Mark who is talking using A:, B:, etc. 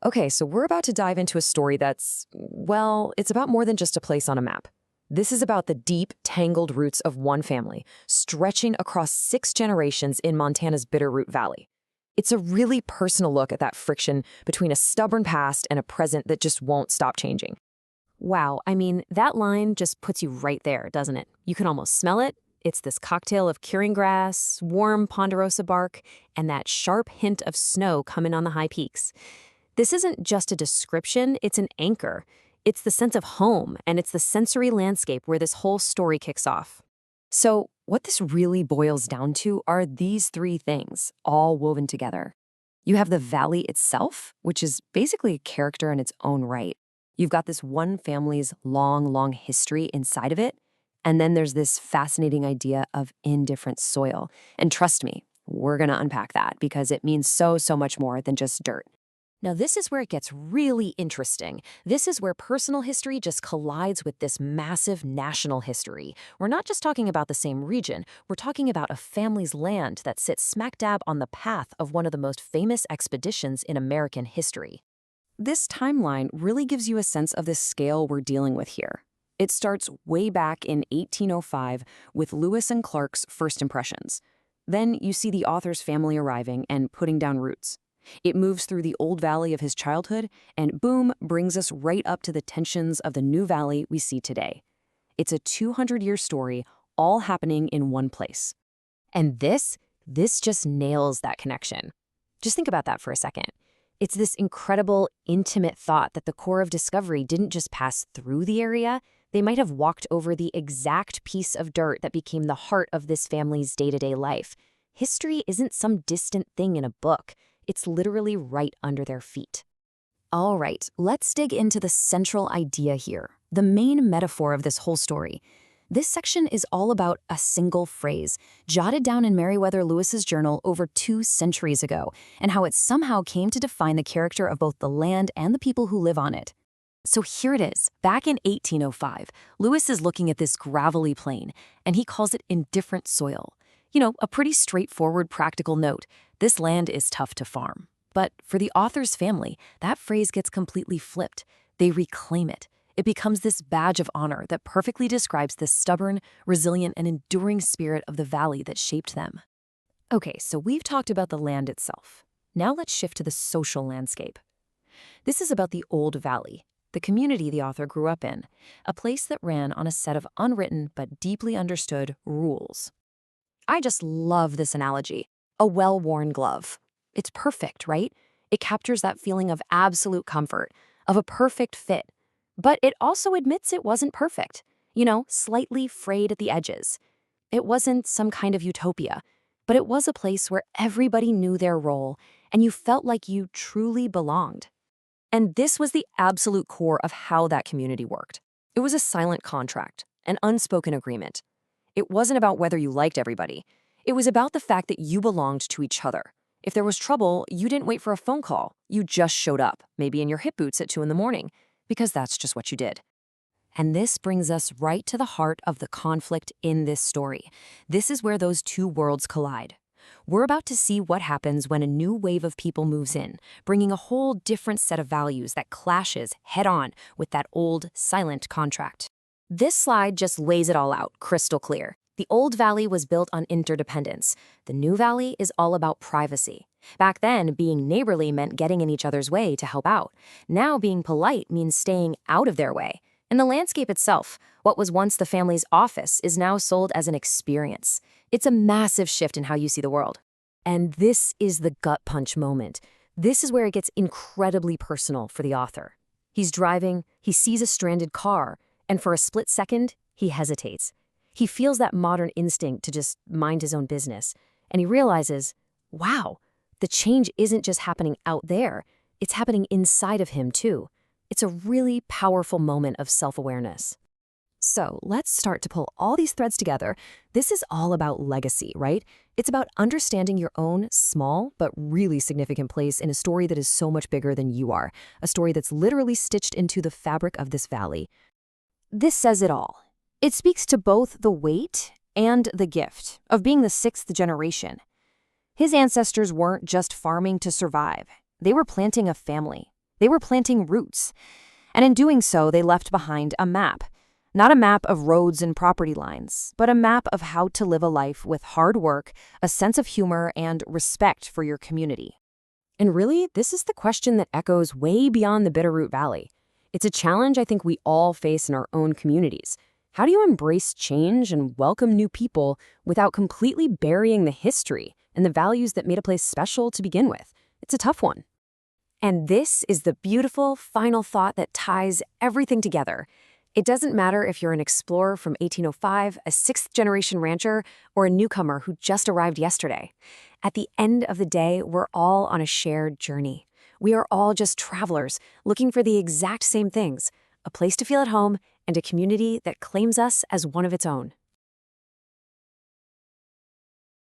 A: Okay, so we're about to dive into a story that's, well, it's about more than just a place on a map. This is about the deep, tangled roots of one family, stretching across 6 generations in Montana's Bitterroot Valley. It's a really personal look at that friction between a stubborn past and a present that just won't stop changing.
B: Wow, I mean, that line just puts you right there, doesn't it? You can almost smell it. It's this cocktail of curing grass, warm ponderosa bark, and that sharp hint of snow coming on the high peaks. This isn't just a description, it's an anchor. It's the sense of home, and it's the sensory landscape where this whole story kicks off.
A: So, what this really boils down to are these 3 things, all woven together. You have the valley itself, which is basically a character in its own right. You've got this one family's long, long history inside of it. And then there's this fascinating idea of indifferent soil. And trust me, we're going to unpack that because it means so, so much more than just dirt.
B: Now, this is where it gets really interesting. This is where personal history just collides with this massive national history. We're not just talking about the same region, we're talking about a family's land that sits smack dab on the path of one of the most famous expeditions in American history.
A: This timeline really gives you a sense of the scale we're dealing with here. It starts way back in 1805 with Lewis and Clark's first impressions. Then you see the author's family arriving and putting down roots. It moves through the old valley of his childhood and, boom, brings us right up to the tensions of the new valley we see today. It's a 200-year story, all happening in one place.
B: And this just nails that connection. Just think about that for a second. It's this incredible, intimate thought that the core of discovery didn't just pass through the area. They might have walked over the exact piece of dirt that became the heart of this family's day-to-day life. History isn't some distant thing in a book. It's literally right under their feet. All right, let's dig into the central idea here, the main metaphor of this whole story. This section is all about a single phrase, jotted down in Meriwether Lewis's journal over 2 centuries ago, and how it somehow came to define the character of both the land and the people who live on it. So here it is. Back in 1805, Lewis is looking at this gravelly plain, and he calls it indifferent soil. You know, a pretty straightforward, practical note. This land is tough to farm. But for the author's family, that phrase gets completely flipped. They reclaim it. It becomes this badge of honor that perfectly describes the stubborn, resilient, and enduring spirit of the valley that shaped them. Okay, so we've talked about the land itself. Now let's shift to the social landscape. This is about the old valley, the community the author grew up in, a place that ran on a set of unwritten but deeply understood rules. I just love this analogy, a well-worn glove. It's perfect, right? It captures that feeling of absolute comfort, of a perfect fit. But it also admits it wasn't perfect, slightly frayed at the edges. It wasn't some kind of utopia, but it was a place where everybody knew their role and you felt like you truly belonged. And this was the absolute core of how that community worked. It was a silent contract, an unspoken agreement. It wasn't about whether you liked everybody. It was about the fact that you belonged to each other. If there was trouble, you didn't wait for a phone call. You just showed up, maybe in your hip boots at 2 a.m, because that's just what you did. And this brings us right to the heart of the conflict in this story. This is where those 2 worlds collide. We're about to see what happens when a new wave of people moves in, bringing a whole different set of values that clashes head-on with that old, silent contract. This slide just lays it all out, crystal clear. The old valley was built on interdependence. The new valley is all about privacy. Back then, being neighborly meant getting in each other's way to help out. Now, being polite means staying out of their way. And the landscape itself, what was once the family's office, is now sold as an experience. It's a massive shift in how you see the world. And this is the gut punch moment. This is where it gets incredibly personal for the author. He's driving, he sees a stranded car, and for a split second, he hesitates. He feels that modern instinct to just mind his own business. And he realizes, wow, the change isn't just happening out there. It's happening inside of him, too. It's a really powerful moment of self-awareness. So let's start to pull all these threads together. This is all about legacy, right? It's about understanding your own small but really significant place in a story that is so much bigger than you are, a story that's literally stitched into the fabric of this valley. This says it all. It speaks to both the weight and the gift of being the 6th generation. His ancestors weren't just farming to survive. They were planting a family. They were planting roots. And in doing so, they left behind a map. Not a map of roads and property lines, but a map of how to live a life with hard work, a sense of humor, and respect for your community.
A: And really, this is the question that echoes way beyond the Bitterroot Valley. It's a challenge I think we all face in our own communities. How do you embrace change and welcome new people without completely burying the history and the values that made a place special to begin with? It's a tough one.
B: And this is the beautiful final thought that ties everything together. It doesn't matter if you're an explorer from 1805, a sixth-generation rancher, or a newcomer who just arrived yesterday. At the end of the day, we're all on a shared journey. We are all just travelers looking for the exact same things, a place to feel at home and a community that claims us as one of its own.